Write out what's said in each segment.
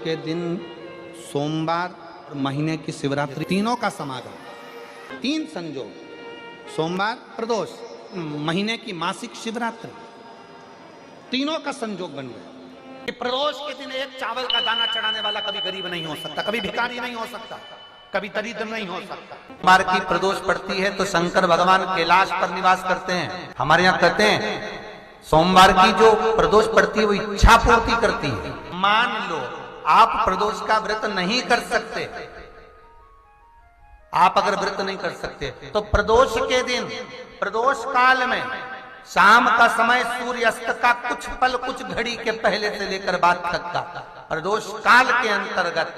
के दिन सोमवार और महीने की शिवरात्रि तीनों का समागम, तीन संजोग, सोमवार प्रदोष, महीने की मासिक शिवरात्रि, तीनों का संजोग बन गया। प्रदोष के दिन एक चावल का दाना चढ़ाने वाला कभी गरीब नहीं हो सकता, कभी भिखारी नहीं हो सकता, कभी दरिद्र नहीं हो सकता। सोमवार की प्रदोष पड़ती है तो शंकर भगवान कैलाश पर निवास करते हैं। हमारे यहाँ कहते हैं सोमवार की जो प्रदोष पड़ती है वो इच्छा पूर्ति करती है। मान लो आप प्रदोष का व्रत नहीं कर सकते, आप अगर व्रत नहीं कर सकते तो प्रदोष के दिन, प्रदोष काल में शाम का समय सूर्यास्त का कुछ पल, कुछ घड़ी के पहले से लेकर बाद तक का प्रदोष काल के अंतर्गत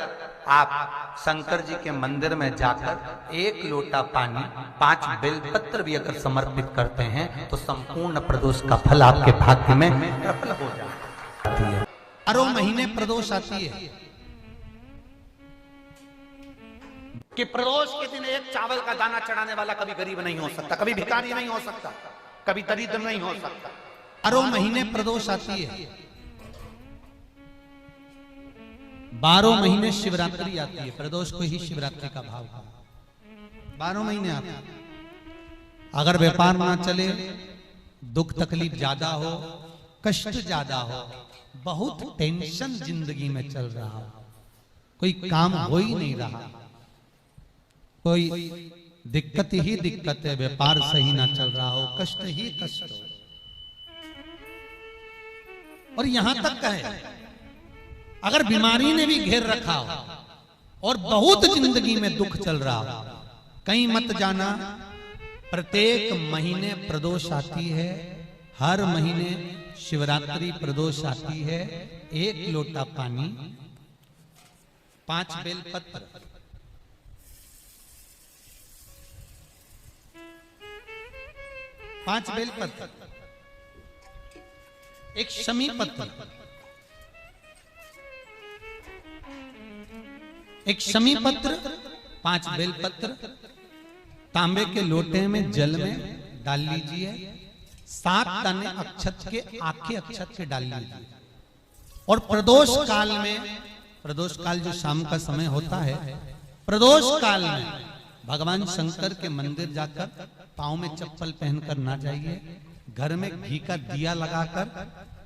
आप शंकर जी के मंदिर में जाकर एक लोटा पानी, 5 बेलपत्र भी अगर समर्पित करते हैं तो संपूर्ण प्रदोष का फल आपके भाग्य में प्रबल हो जाता है। हर महीने प्रदोष आती है कि प्रदोष के दिन एक चावल का दाना चढ़ाने वाला कभी गरीब नहीं हो सकता, कभी भिखारी नहीं हो सकता, कभी दरिद्र नहीं हो सकता। हर महीने प्रदोष आती है, 12 महीने शिवरात्रि आती है। प्रदोष को ही शिवरात्रि का भाव है, 12 महीने आते हैं। अगर व्यापार ना चले, दुख तकलीफ ज्यादा हो, कष्ट ज्यादा हो, बहुत टेंशन जिंदगी में चल रहा हो, कोई काम हो ही नहीं रहा, कोई दिक्कत ही दिक्कत है, व्यापार सही ना चल रहा हो, कष्ट ही कष्ट हो, और यहां तक है अगर बीमारी ने भी घेर रखा हो और बहुत जिंदगी में दुख चल रहा हो, कहीं मत जाना, प्रत्येक महीने प्रदोष आती है, हर महीने शिवरात्रि प्रदोष आती है। एक लोटा पानी, 5 बेलपत्र, 5 बेलपत्र, एक शमी पत्र, एक शमी पत्र, 5 बेलपत्र तांबे के लोटे में जल में डाल लीजिए, 7 दाने अक्षत के, आखे अक्षत के डाल लीजिए। और प्रदोष काल में, प्रदोष काल जो शाम का समय होता है, प्रदोष काल में भगवान शंकर के मंदिर जाकर पांव में चप्पल पहनकर ना जाइए, घर में घी का दिया लगाकर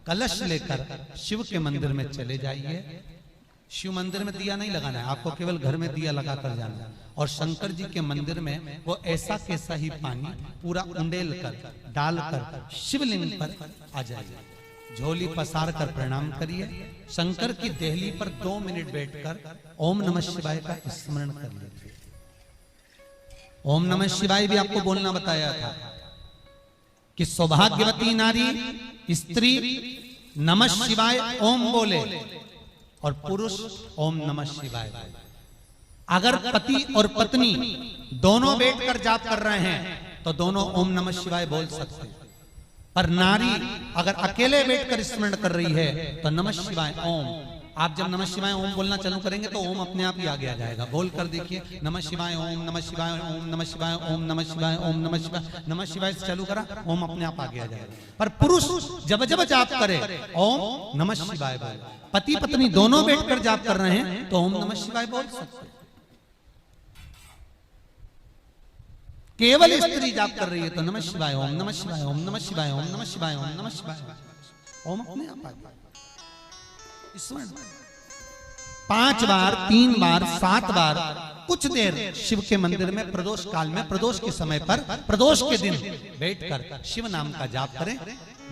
कलश लेकर शिव के मंदिर में चले जाइए। शिव मंदिर में दिया नहीं लगाना है आपको, केवल घर में दिया लगाकर जाना है। और शंकर जी के मंदिर में वो ऐसा कैसा ही पानी पूरा उंडेल कर डालकर शिवलिंग पर आ जाइए, झोली पसार कर प्रणाम करिए, शंकर की देहली पर 2 मिनट बैठकर ओम नमः शिवाय का स्मरण कर लीजिए। ओम नमः शिवाय भी आपको बोलना बताया था कि सौभाग्यवती नारी स्त्री नमः शिवाय ओम बोले और पुरुष ओम नमः शिवाय। अगर पति और पत्नी दोनों बैठकर जाप कर रहे हैं तो दोनों ओम नमः शिवाय बोल सकते हैं, पर नारी अगर अकेले बैठकर स्मरण कर रही है तो नमः शिवाय ओम। आप जब नमः शिवाय ओम बोलना चालू करेंगे तो ओम अपने आप ही आगे आ जाएगा। बोल कर देखिए, नमः शिवाय ओम, नमः शिवाय ओम, नमः शिवाय ओम, नमः शिवाय ओम, नमः शिवाय, नमः शिवाय से चालू करा, ओम अपने आप आगे आ जाएगा। पर पुरुष जब जब जाप करे ओम नमः शिवाय बोले, पति पत्नी दोनों बैठकर जाप कर रहे हैं तो ओम नमः शिवाय बोल सकते। केवल स्त्री जाप कर रही है तो नमः शिवाय ओम, नमः शिवाय ओम, नमः शिवाय ओम, नमः शिवाय ओम, नमः शिवाय ओम अपने आप आ जाएगा। 5 बार, 3 बार, 7 बार कुछ देर शिव के मंदिर में प्रदोष काल में, प्रदोष के समय पर, प्रदोष के दिन बैठकर शिव नाम का जाप करें।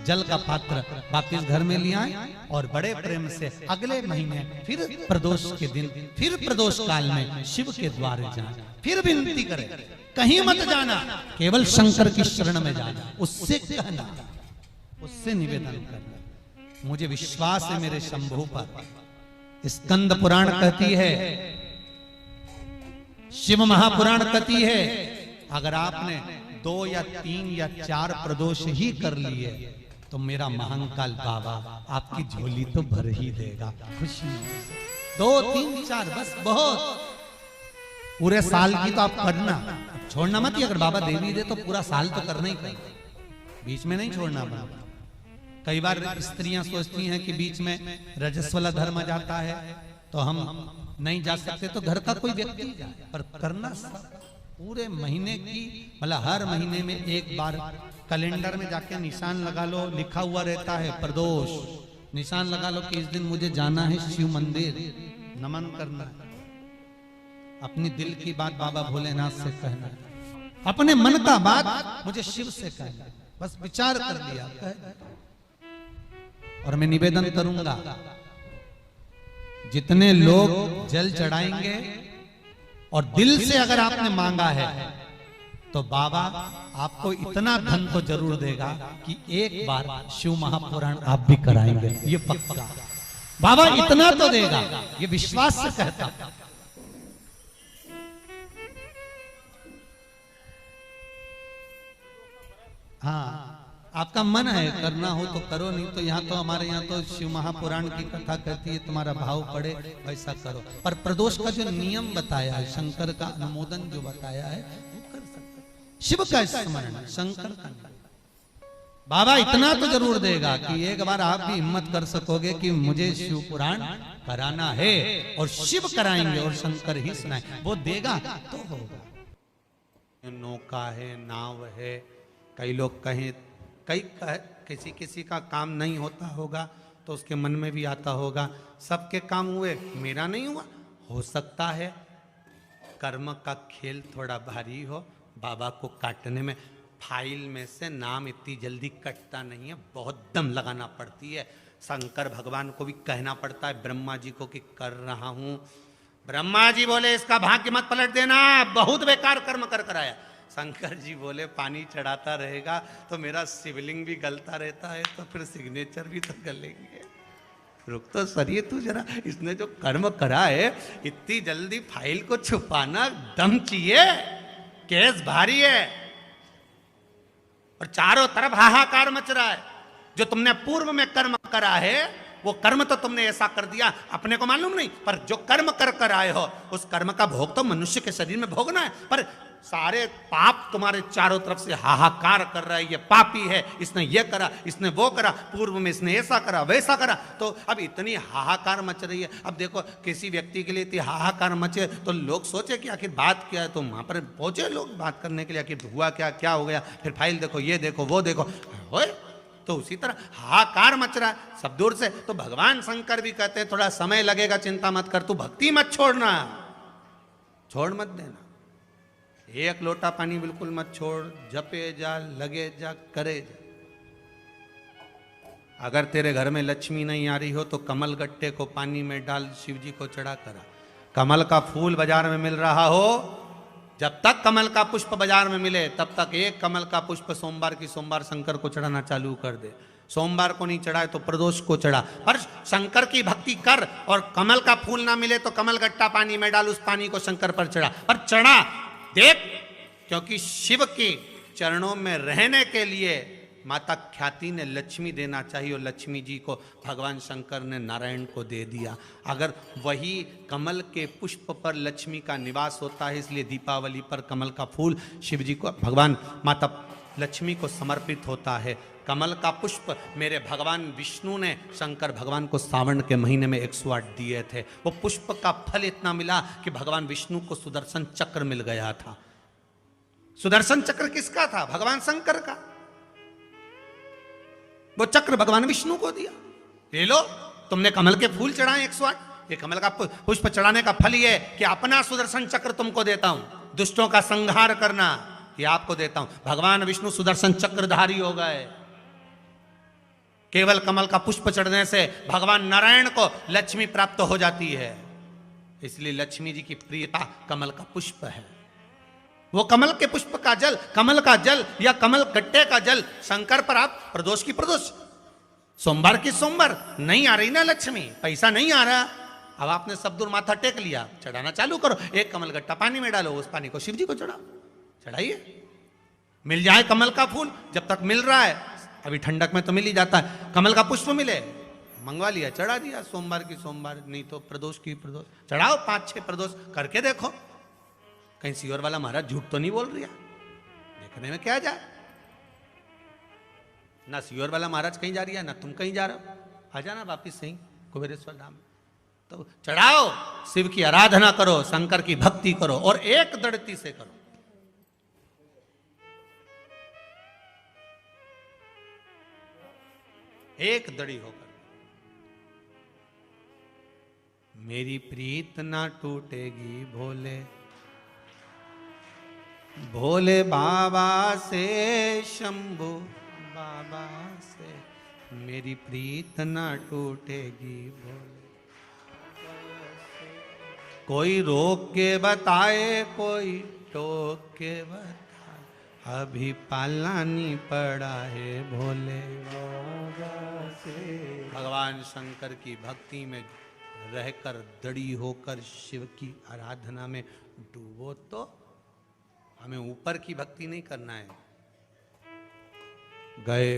जल का पात्र वापिस घर में ले आए और बड़े प्रेम से अगले महीने फिर प्रदोष के दिन, फिर प्रदोष काल में शिव के द्वारे जाए, फिर विनती करें, कहीं मत जाना, केवल शंकर की शरण में जाना, उससे कहना, उससे निवेदन करना, मुझे विश्वास है मेरे शंभु पर। स्कंद पुराण कहती है, शिव महापुराण कहती है, अगर आपने 2 या 3 या 4 प्रदोष ही कर लिए तो मेरा महाकाल बाबा आपकी झोली तो भर ही देगा खुशी से। 2, 3, 4 बस बहुत, पूरे साल की तो आप करना, छोड़ना मत। अगर बाबा देवी दे तो पूरा साल तो करना ही करना, बीच में नहीं छोड़ना। कई बार स्त्रियां सोचती हैं कि बीच में रजस्वला धर्म आ जाता है तो हम नहीं जा सकते तो घर का कोई व्यक्ति जाए, पर करना सब पूरे महीने की, मतलब हर महीने में एक बार कैलेंडर में जाके निशान लगा लो, लिखा हुआ रहता है प्रदोष, निशान लगा लो कि इस दिन मुझे जाना है शिव मंदिर, नमन करना है, अपनी दिल की बात बाबा भोलेनाथ से कहना है, अपने मन का बात मुझे शिव से कहना है, बस विचार कर लिया और मैं निवेदन करूंगा जितने लोग जल चढ़ाएंगे और दिल से अगर आपने मांगा है तो बाबा आपको इतना धन तो जरूर देगा कि एक बार शिव महापुराण आप भी कराएंगे, ये पक्का। बाबा इतना तो देगा, ये विश्वास से कहता। हाँ, आपका मन है करना हो तो करो, नहीं तो यहाँ तो हमारे यहाँ तो शिव महापुराण की कथा कहती है, तुम्हारा भाव पड़े वैसा करो। पर प्रदोष का जो नियम बताया है, शंकर का अनुमोदन जो बताया है, वो कर सकते। शिव का स्मरण, शंकर का नहीं। बाबा इतना तो जरूर देगा कि एक बार आप भी हिम्मत कर सकोगे कि मुझे शिव पुराण कराना है, और शिव कराएंगे और शंकर ही सुनाएंगे, वो देगा तो होगा। नौका है, नाव है, कई लोग कहें, किसी किसी का काम नहीं होता होगा तो उसके मन में भी आता होगा सबके काम हुए, मेरा नहीं हुआ। हो सकता है कर्म का खेल थोड़ा भारी हो, बाबा को काटने में, फाइल में से नाम इतनी जल्दी कटता नहीं है, बहुत दम लगाना पड़ती है। शंकर भगवान को भी कहना पड़ता है ब्रह्मा जी को कि कर रहा हूं। ब्रह्मा जी बोले इसका भाग्य मत पलट देना, बहुत बेकार कर्म कर कराया। शंकर जी बोले पानी चढ़ाता रहेगा तो मेरा शिवलिंग भी गलता रहता है, तो फिर सिग्नेचर भी तो गलेंगे। रुक तो सरिये तू जरा, इसने जो कर्म करा है इतनी जल्दी फाइल को छुपाना दम चाहिए, केस भारी है और चारों तरफ हाहाकार मच रहा है। जो तुमने पूर्व में कर्म करा है वो कर्म तो तुमने ऐसा कर दिया, अपने को मालूम नहीं, पर जो कर्म कर कर आए हो उस कर्म का भोग तो मनुष्य के शरीर में भोगना है। पर सारे पाप तुम्हारे चारों तरफ से हाहाकार कर रहा है, ये पापी है, इसने ये करा, इसने वो करा, पूर्व में इसने ऐसा करा वैसा करा, तो अब इतनी हाहाकार मच रही है। अब देखो किसी व्यक्ति के लिए इतनी हाहाकार मचे तो लोग सोचे कि आखिर बात क्या है, तो वहां पर पहुंचे लोग बात करने के लिए, आखिर हुआ क्या, क्या हो गया, फिर फाइल देखो, ये देखो, वो देखो, होए तो उसी तरह हाहाकार मच रहा है सब दूर से। तो भगवान शंकर भी कहते हैं थोड़ा समय लगेगा, चिंता मत कर, तू भक्ति मत छोड़ना, छोड़ मत देना, एक लोटा पानी बिल्कुल मत छोड़, जपे जा, लगे जा, करे जा। अगर तेरे घर में लक्ष्मी नहीं आ रही हो तो कमल गट्टे को पानी में डाल, शिव जी को चढ़ा करा। कमल का फूल बाजार में मिल रहा हो, जब तक कमल का पुष्प बाजार में मिले तब तक एक कमल का पुष्प सोमवार की सोमवार शंकर को चढ़ाना चालू कर दे। सोमवार को नहीं चढ़ाए तो प्रदोष को चढ़ा, पर शंकर की भक्ति कर। और कमल का फूल ना मिले तो कमल गट्टा पानी में डाल, उस पानी को शंकर पर चढ़ा, पर चढ़ा देख, क्योंकि शिव के चरणों में रहने के लिए माता ख्याति ने लक्ष्मी देना चाहिए, और लक्ष्मी जी को भगवान शंकर ने नारायण को दे दिया। अगर वही कमल के पुष्प पर लक्ष्मी का निवास होता है, इसलिए दीपावली पर कमल का फूल शिव जी को, भगवान माता लक्ष्मी को समर्पित होता है। कमल का पुष्प मेरे भगवान विष्णु ने शंकर भगवान को सावन के महीने में 108 दिए थे। वो पुष्प का फल इतना मिला कि भगवान विष्णु को सुदर्शन चक्र मिल गया था। सुदर्शन चक्र किसका था? भगवान शंकर का। वो चक्र भगवान विष्णु को दिया, ले लो, तुमने कमल के फूल चढ़ाए 108, ये कमल का पुष्प चढ़ाने का फल ये कि अपना सुदर्शन चक्र तुमको देता हूं, दुष्टों का संहार करना ये आपको देता हूं। भगवान विष्णु सुदर्शन चक्रधारी हो गए। केवल कमल का पुष्प चढ़ने से भगवान नारायण को लक्ष्मी प्राप्त हो जाती है, इसलिए लक्ष्मी जी की प्रियता कमल का पुष्प है। वो कमल के पुष्प का जल, कमल का जल या कमल गट्टे का जल शंकर पर आप प्रदोष की प्रदोष, सोमवार की सोमवार, नहीं आ रही ना लक्ष्मी, पैसा नहीं आ रहा, अब आपने सब दूर माथा टेक लिया, चढ़ाना चालू करो। एक कमल गट्टा पानी में डालो, उस पानी को शिव जी को चढ़ाओ, चढ़ाइए, मिल जाए कमल का फूल। जब तक मिल रहा है, अभी ठंडक में तो मिल ही जाता है, कमल का पुष्प मिले, मंगवा लिया, चढ़ा दिया, सोमवार की सोमवार, नहीं तो प्रदोष की प्रदोष चढ़ाओ, 5-6 प्रदोष करके देखो, कहीं सीवर वाला महाराज झूठ तो नहीं बोल रहा, देखने में क्या जाए। ना सीवर वाला महाराज कहीं जा रही है, ना तुम कहीं जा रहे हो, आ जाना वापिस सही कुबेरेश्वर धाम। तो चढ़ाओ, शिव की आराधना करो, शंकर की भक्ति करो और एक दृढ़ता से करो। एक दड़ी होकर। मेरी प्रीत ना टूटेगी भोले, भोले बाबा से, शंभू बाबा से मेरी प्रीत ना टूटेगी भोले। कोई रोक के बताए, कोई टोक के बताए, अभी पालानी पड़ा है भोले बाबा से। भगवान शंकर की भक्ति में रहकर दड़ी होकर शिव की आराधना में डूबो। तो हमें ऊपर की भक्ति नहीं करना है, गए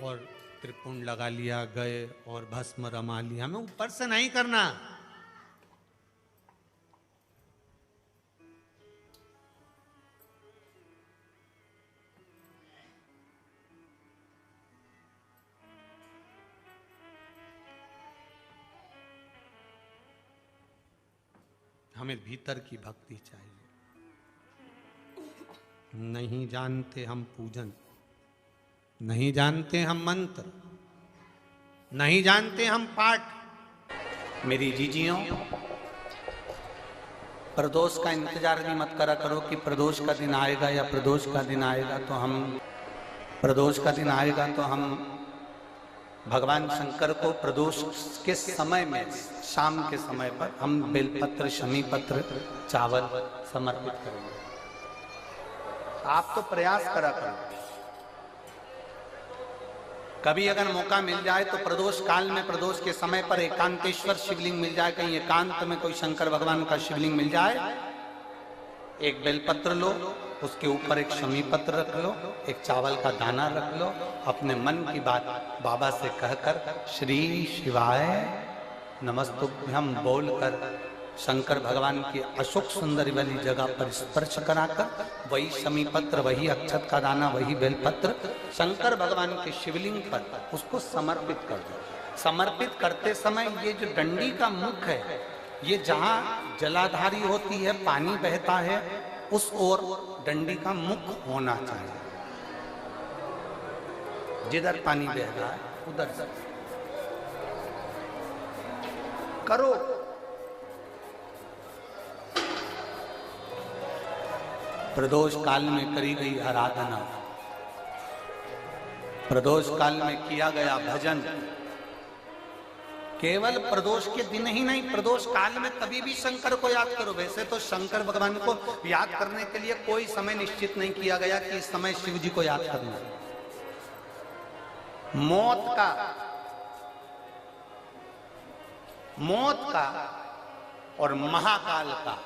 और त्रिपुंड लगा लिया, गए और भस्म रमा लिया, हमें ऊपर से नहीं करना। हमें भीतर की भक्ति चाहिए। नहीं जानते हम पूजन, नहीं जानते हम मंत्र, नहीं जानते हम पाठ। मेरी जीजियों, प्रदोष का इंतजार भी मत करा करो कि प्रदोष का दिन आएगा या प्रदोष का दिन आएगा तो हम, प्रदोष का दिन आएगा तो हम भगवान शंकर को प्रदोष के समय में, शाम के समय पर हम बेलपत्र, शमी पत्र, चावल समर्पित करेंगे। आप तो प्रयास करा करो। कभी अगर मौका मिल जाए तो प्रदोष काल में, प्रदोष के समय पर एकांतेश्वर शिवलिंग मिल जाए, कहीं एकांत में कोई शंकर भगवान का शिवलिंग मिल जाए, एक बेलपत्र लो, उसके ऊपर एक शमी पत्र रख लो, एक चावल का दाना रख लो, अपने मन की बात बाबा से कहकर श्री शिवाय नमस्तुभ्यम बोलकर शंकर भगवान की अशोक सुंदरी वाली जगह पर स्पर्श कराकर वही शमी पत्र, वही अक्षत का दाना, वही बेलपत्र शंकर भगवान के शिवलिंग पर उसको समर्पित कर दो। समर्पित करते समय ये जो डंडी का मुख है, ये जहां जलाधारी होती है, पानी बहता है, उस ओर डंडी का मुख होना चाहिए। जिधर पानी बह रहा है उधर से करो। प्रदोष काल में करी गई आराधना, प्रदोष काल में किया गया भजन, केवल प्रदोष के दिन ही नहीं, प्रदोष काल में कभी भी शंकर को याद करो। वैसे तो शंकर भगवान को याद करने के लिए कोई समय निश्चित नहीं किया गया कि इस समय शिव जी को याद करना। मौत का और महाकाल का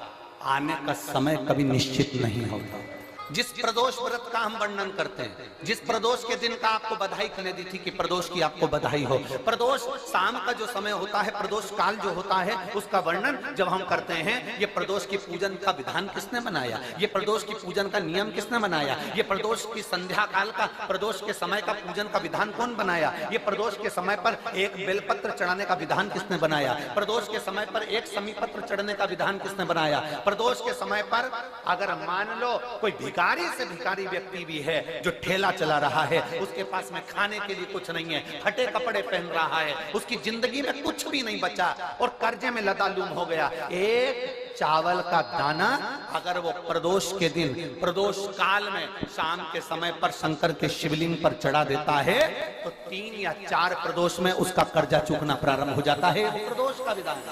आने का समय कभी निश्चित नहीं होता। जिस प्रदोष व्रत का हम वर्णन करते हैं, जिस प्रदोष के दिन का आपको बधाई करने दी थी कि प्रदोष की आपको बधाई हो, प्रदोष शाम का जो समय होता है, प्रदोष काल जो होता है, उसका वर्णन जब हम करते हैं, ये प्रदोष की पूजन का विधान किसने बनाया, ये प्रदोष की पूजन का नियम किसने बनाया, ये प्रदोष की संध्या काल का, प्रदोष के समय का पूजन का विधान कौन बनाया, ये प्रदोष के समय पर एक बेलपत्र चढ़ाने का विधान किसने बनाया, प्रदोष के समय पर एक शमी पत्र चढ़ने का विधान किसने बनाया, प्रदोष के समय पर अगर मान लो कोई भिखारी से भिखारी व्यक्ति भी है जो ठेला चला रहा है, उसके पास में खाने के लिए कुछ नहीं है, फटे कपड़े पहन रहा है, उसकी जिंदगी में कुछ भी नहीं बचा और कर्जे में लदालूम हो गया, एक चावल का दाना अगर वो प्रदोष के दिन, प्रदोष काल में शाम के समय पर शंकर के शिवलिंग पर चढ़ा देता है तो 3 या 4 प्रदोष में उसका कर्जा चूकना प्रारंभ हो जाता है। प्रदोष का विधान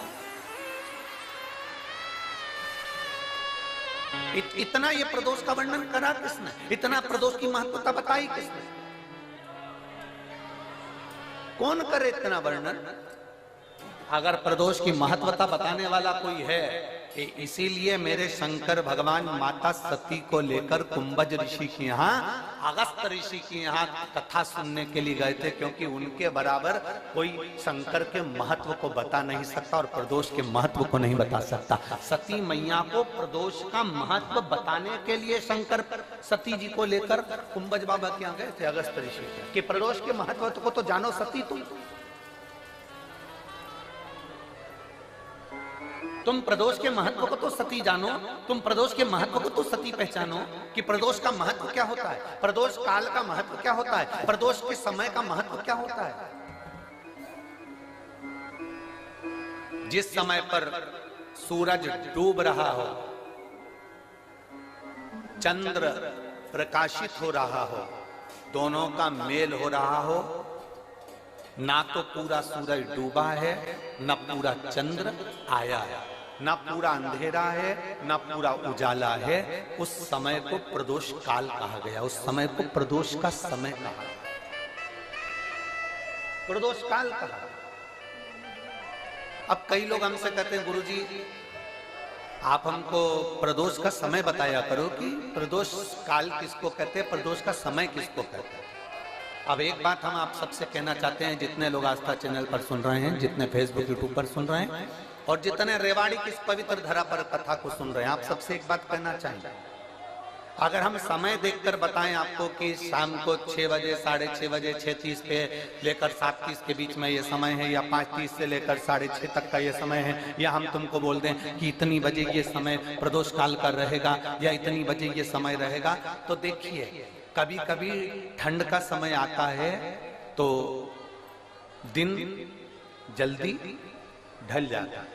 इतना ये प्रदोष का वर्णन करा किसने, इतना प्रदोष की महत्वता बताई किसने, कौन करे इतना वर्णन। अगर प्रदोष की महत्वता बताने वाला कोई है, इसीलिए मेरे शंकर भगवान माता सती को लेकर कुंभज ऋषि के यहाँ, अगस्त ऋषि के यहाँ कथा सुनने के लिए गए थे, क्योंकि उनके बराबर कोई शंकर के महत्व को बता नहीं सकता और प्रदोष के महत्व को नहीं बता सकता। सती मैया को प्रदोष का महत्व बताने के लिए शंकर सती जी को लेकर कुंभज बाबा के यहाँ गए थे, अगस्त ऋषि, कि प्रदोष के महत्व को तो जानो सती तुम। तुम प्रदोष के महत्व को तो सती जानो, तुम प्रदोष के महत्व को तो सती पहचानो कि प्रदोष का महत्व क्या होता है, प्रदोष काल का महत्व क्या होता है, प्रदोष के समय का महत्व क्या होता है। जिस समय पर सूरज डूब रहा हो, चंद्र प्रकाशित हो रहा हो, दोनों का मेल हो रहा हो, ना तो पूरा सूरज डूबा है, ना पूरा चंद्र आया है, ना पूरा अंधेरा है, ना पूरा उजाला है, उस समय को प्रदोष काल कहा गया, उस समय को प्रदोष का समय कहा, प्रदोष काल कहा। अब कई लोग हमसे कहते हैं गुरुजी आप हमको प्रदोष का समय बताया करो कि प्रदोष काल किसको कहते हैं, प्रदोष का समय किसको कहते हैं। अब एक बात हम आप सबसे कहना चाहते हैं, जितने लोग आस्था चैनल पर सुन रहे हैं, जितने फेसबुक यूट्यूब पर सुन रहे हैं और जितने रेवाड़ी की इस पवित्र धरा पर कथा को सुन रहे हैं, आप सबसे एक बात कहना चाहेंगे, अगर हम समय देखकर बताएं आपको कि शाम को 6 बजे, 6:30 बजे, 6:30 पे लेकर 7:30 के बीच में ये समय है, या 5:30 से लेकर 6:30 तक का ये समय है, या हम तुमको बोल दें कि इतनी बजे ये समय प्रदोष काल का रहेगा या इतनी बजे ये समय रहेगा, तो देखिए कभी कभी ठंड का समय आता है तो दिन जल्दी ढल जाता है,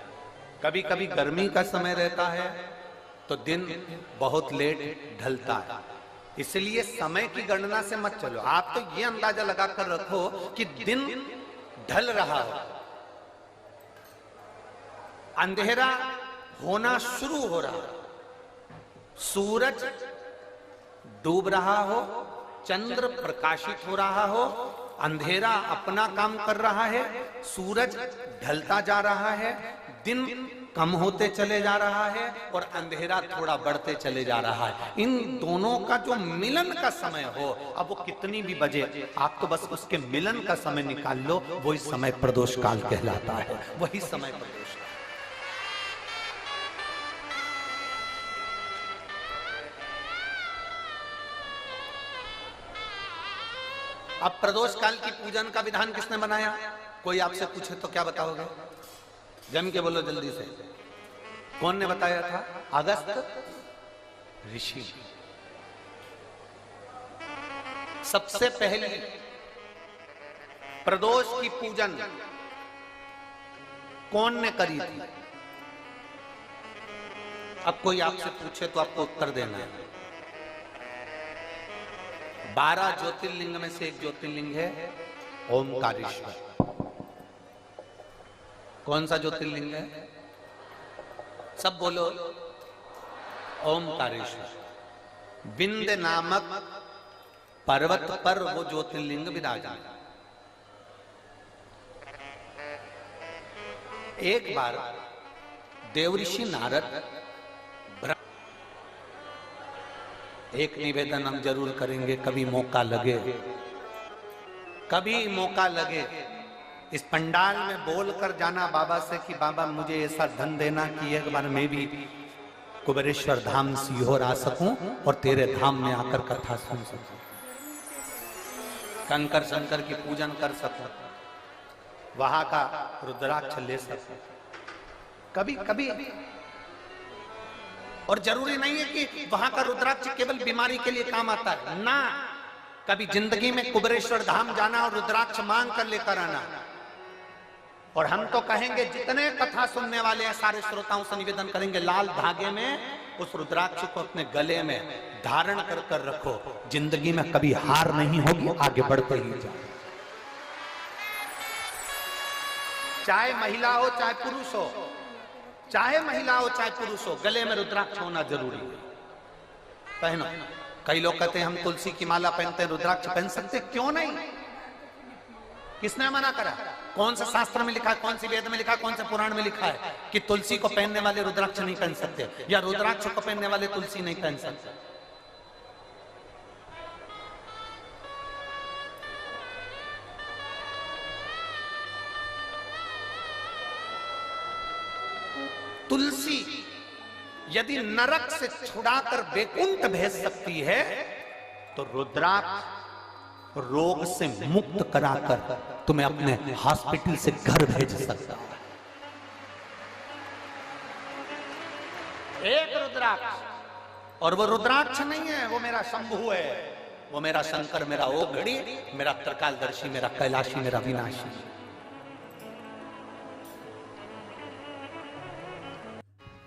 कभी कभी गर्मी का समय रहता है तो दिन बहुत लेट ढलता है। इसलिए समय की गणना से मत चलो, आप तो ये अंदाजा लगा कर रखो कि दिन ढल रहा हो, अंधेरा होना शुरू हो रहा, सूरज डूब रहा हो, चंद्र प्रकाशित हो रहा हो, अंधेरा अपना काम कर रहा है, सूरज ढलता जा रहा है, दिन कम होते चले जा रहा है और अंधेरा थोड़ा बढ़ते चले जा रहा है। इन दोनों का जो मिलन का समय हो, अब वो कितनी भी बजे, आप तो बस उसके मिलन का समय निकाल लो, वही समय प्रदोष काल कहलाता है, वही समय प्रदोष। अब प्रदोष काल की पूजन का विधान किसने बनाया? कोई आपसे पूछे तो क्या बताओगे? जम के बोलो जल्दी से, कौन ने बताया था? अगस्त ऋषि। सबसे पहले प्रदोष की पूजन कौन ने करी थी? अब कोई आपसे पूछे तो आपको उत्तर देना है। 12 ज्योतिर्लिंग में से एक ज्योतिर्लिंग है ओमकारेश्वर। कौन सा ज्योतिर्लिंग है? सब बोलो। ओमकारेश्वर। विंध्य नामक पर्वत पर वो ज्योतिर्लिंग विराजमान। एक बार देवऋषि नारद, एक निवेदन हम जरूर करेंगे, कभी मौका लगे, कभी मौका लगे इस पंडाल में बोलकर जाना बाबा से कि बाबा मुझे ऐसा धन देना कि एक बार मैं भी कुबेरेश्वर धाम सीहोर आ सकूं और तेरे धाम में आकर कथा सुन सकूं, कंकर शंकर की पूजन कर सकूं, वहां का रुद्राक्ष ले सकूं। कभी कभी, और जरूरी नहीं है कि वहां का रुद्राक्ष केवल बीमारी के लिए काम आता है ना, कभी जिंदगी में कुबेरेश्वर धाम जाना और रुद्राक्ष मांग कर लेकर आना। और हम तो कहेंगे जितने कथा सुनने वाले हैं सारे श्रोताओं से निवेदन करेंगे, लाल धागे में उस रुद्राक्ष को अपने गले में धारण कर कर रखो, जिंदगी में कभी हार नहीं होगी, आगे बढ़ते ही जाओ। चाहे महिला हो चाहे पुरुष हो, चाहे महिला हो चाहे पुरुष हो, गले में रुद्राक्ष होना जरूरी है, पहनो। कई लोग कहते हैं हम तुलसी की माला पहनते हैं, रुद्राक्ष पहन सकते, क्यों नहीं? किसने मना करा? कौन से शास्त्र में लिखा है, कौन सी वेद में लिखा है, कौन से पुराण में लिखा है कि तुलसी को पहनने वाले रुद्राक्ष नहीं पहन सकते, या रुद्राक्ष को पहनने वाले तुलसी नहीं पहन सकते? तुलसी यदि नरक से छुड़ाकर वैकुंठ भेज सकती है तो रुद्राक्ष रोग से मुक्त कराकर तुम्हें अपने हॉस्पिटल से घर भेज सकता है। एक रुद्राक्ष। और वो रुद्राक्ष नहीं है, वो मेरा शंभु है, वो मेरा शंकर, मेरा ओघड़ी, मेरा त्रिकालदर्शी, मेरा कैलाशी, मेरा विनाशी।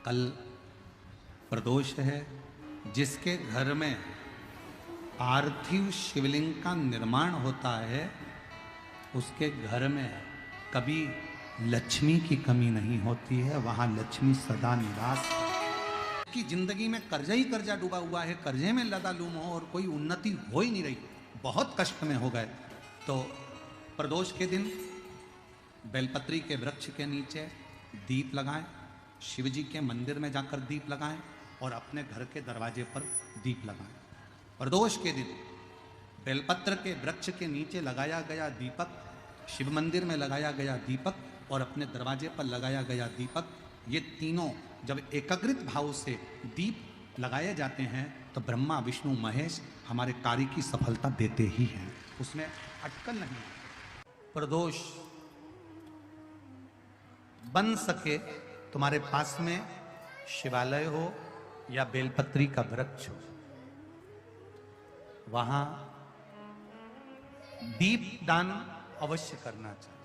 कल प्रदोष है। जिसके घर में पार्थिव शिवलिंग का निर्माण होता है उसके घर में कभी लक्ष्मी की कमी नहीं होती है, वहां लक्ष्मी सदा निवास की। जिंदगी में कर्जा ही कर्जा डूबा हुआ है, कर्जे में लदालूम हो और कोई उन्नति हो ही नहीं रही, बहुत कष्ट में हो गए। तो प्रदोष के दिन बेलपत्री के वृक्ष के नीचे दीप लगाएं, शिव जी के मंदिर में जाकर दीप लगाएं और अपने घर के दरवाजे पर दीप लगाएं। प्रदोष के दिन बेलपत्र के वृक्ष के नीचे लगाया गया दीपक, शिव मंदिर में लगाया गया दीपक और अपने दरवाजे पर लगाया गया दीपक, ये तीनों जब एकाग्रित भाव से दीप लगाए जाते हैं तो ब्रह्मा विष्णु महेश हमारे कार्य की सफलता देते ही हैं, उसमें अटकल नहीं है। प्रदोष बन सके तुम्हारे पास में शिवालय हो या बेलपत्री का वृक्ष हो, वहां दीप दान अवश्य करना चाहिए।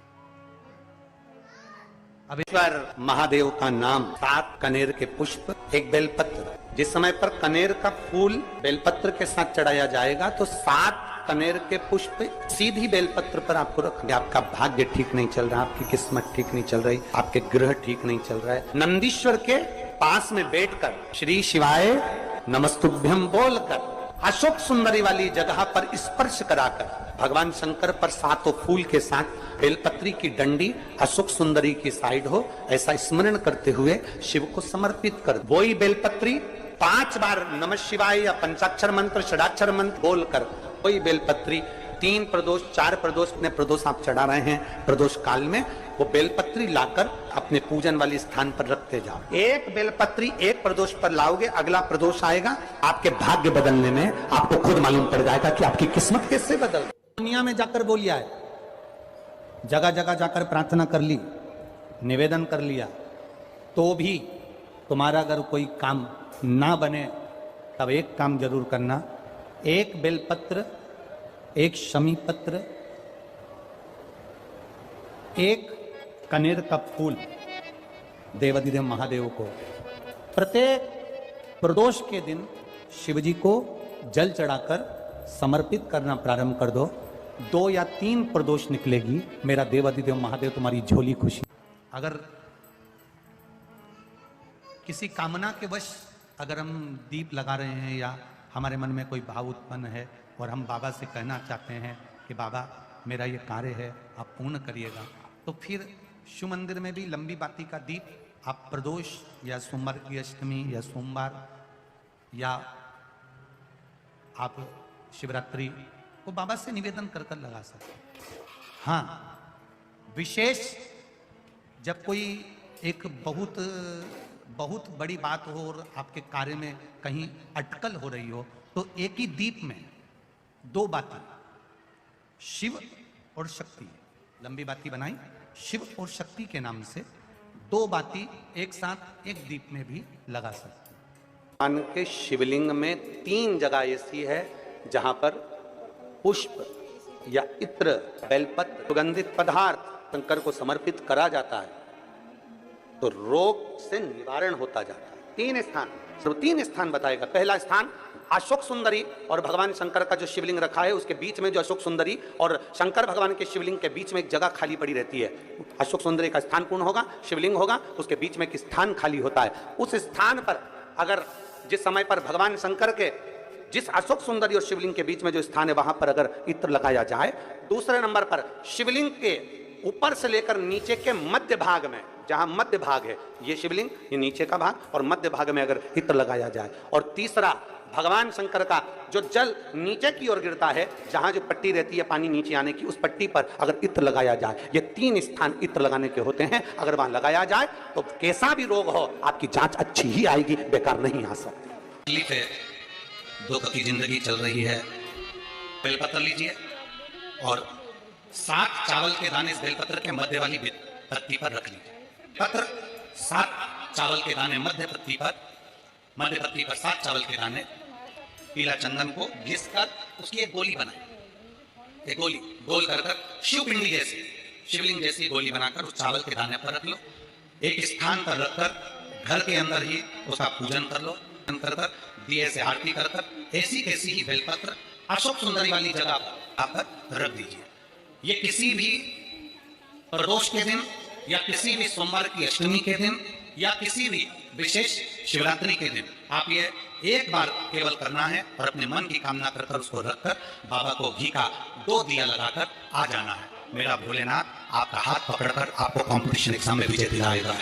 अबेश्वर महादेव का नाम 7 कनेर के पुष्प, एक बेलपत्र। जिस समय पर कनेर का फूल बेलपत्र के साथ चढ़ाया जाएगा तो 7 कनेर के पुष्प सीधी बेलपत्र पर आपको रखेंगे। आपका भाग्य ठीक नहीं चल रहा, आपकी किस्मत ठीक नहीं चल रही, आपके ग्रह ठीक नहीं चल रहा है, नंदीश्वर के पास में बैठकर श्री शिवाय नमस्तुभ्यम बोलकर अशोक सुंदरी वाली जगह पर स्पर्श कराकर भगवान शंकर पर 7 फूल के साथ बेलपत्री की डंडी अशोक सुंदरी की साइड हो, ऐसा स्मरण करते हुए शिव को समर्पित कर वही बेलपत्री 5 बार नमः शिवाय या पंचाक्षर मंत्र षडाक्षर मंत्र बोलकर वही बेलपत्री 3 प्रदोष 4 प्रदोष में प्रदोष आप चढ़ा रहे हैं, प्रदोष काल में वो बेलपत्री लाकर अपने पूजन वाले स्थान पर रखते जाओ। एक बेलपत्री एक प्रदोष पर लाओगे, अगला प्रदोष आएगा, आपके भाग्य बदलने में आपको खुद मालूम पड़ जाएगा कि आपकी किस्मत कैसे बदल। दुनिया में जाकर बोलिया है, जगह जगह जाकर प्रार्थना कर ली, निवेदन कर लिया, तो भी तुम्हारा अगर कोई काम ना बने तब एक काम जरूर करना, एक बेलपत्र, एक शमी पत्र, एक कनेर का फूल देवाधिदेव महादेव को प्रत्येक प्रदोष के दिन शिव जी को जल चढ़ाकर समर्पित करना प्रारंभ कर दो। 2 या 3 प्रदोष निकलेगी, मेरा देवाधिदेव महादेव तुम्हारी झोली खुशी। अगर किसी कामना के वश अगर हम दीप लगा रहे हैं या हमारे मन में कोई भाव उत्पन्न है और हम बाबा से कहना चाहते हैं कि बाबा मेरा ये कार्य है आप पूर्ण करिएगा, तो फिर शिव मंदिर में भी लंबी बाती का दीप आप प्रदोष या सोमवार की अष्टमी या सोमवार या आप शिवरात्रि को बाबा से निवेदन कर कर लगा सकते हैं। हाँ, विशेष जब कोई एक बहुत बड़ी बात हो और आपके कार्य में कहीं अटकल हो रही हो तो एक ही दीप में 2 बाती शिव और शक्ति, लंबी बाती बनाई शिव और शक्ति के नाम से 2 बाती एक साथ एक दीप में भी लगा सकते। भगवान के शिवलिंग में 3 जगह ऐसी है जहां पर पुष्प या इत्र, बेलपत्र, सुगंधित पदार्थ शंकर को समर्पित करा जाता है तो रोग से निवारण होता जाता है। 3 स्थान, सिर्फ 3 स्थान बताएगा। पहला स्थान अशोक सुंदरी और भगवान शंकर का जो शिवलिंग रखा है उसके बीच में जो अशोक सुंदरी और शंकर भगवान के शिवलिंग के बीच में एक जगह खाली पड़ी रहती है। अशोक सुंदरी का स्थान पूर्ण होगा, शिवलिंग होगा, उसके बीच में एक स्थान खाली होता है। उस स्थान पर अगर जिस समय पर भगवान शंकर के जिस अशोक सुंदरी और शिवलिंग के बीच में जो स्थान है वहां पर अगर इत्र लगाया जाए, दूसरे नंबर पर शिवलिंग के ऊपर से लेकर नीचे के मध्य भाग में, जहां मध्य भाग है ये शिवलिंग, ये नीचे का भाग और मध्य भाग में अगर इत्र लगाया जाए, और तीसरा भगवान शंकर का जो जल नीचे की ओर गिरता है, जहां जो पट्टी रहती है पानी नीचे आने की, उस पट्टी पर अगर इत्र लगाया जाए, ये 3 स्थान इत्र लगाने के होते हैं। अगर वहां लगाया जाए तो कैसा भी रोग हो आपकी जांच अच्छी ही आएगी, बेकार नहीं आ सकती। दुख की जिंदगी चल रही है, बेलपत्र लीजिए और 7 चावल के दाने इस बेलपत्र के मध्य वाली पत्ती पर रख लीजिए। पत्र 7 चावल के दाने मध्य पत्ती पर मध्य पत्ती पर 7 चावल के दाने, पीला चंदन को घिस कर उसकी एक गोली बनाए, एक गोली गोल कर शिवपिंडी जैसी, शिवलिंग जैसी गोली बनाकर उस चावल के दाने पर रख लो। एक स्थान पर रखकर घर के अंदर ही उसका पूजन कर लो। कर दिए से आरती कर ऐसी कैसी ही बेलपत्र अशोक सुंदरी वाली जगह पर आकर रख दीजिए। ये किसी भी प्रदोष के दिन या किसी भी सोमवार की अष्टमी के दिन या किसी भी विशेष शिवरात्रि के दिन आप ये एक बार केवल करना है और अपने मन की कामना कर उसको रखकर बाबा को घी का 2 दिया लगाकर आ जाना है। मेरा भोलेनाथ आपका हाथ पकड़कर आपको कंपटीशन एग्जाम में विजय दिलाएगा।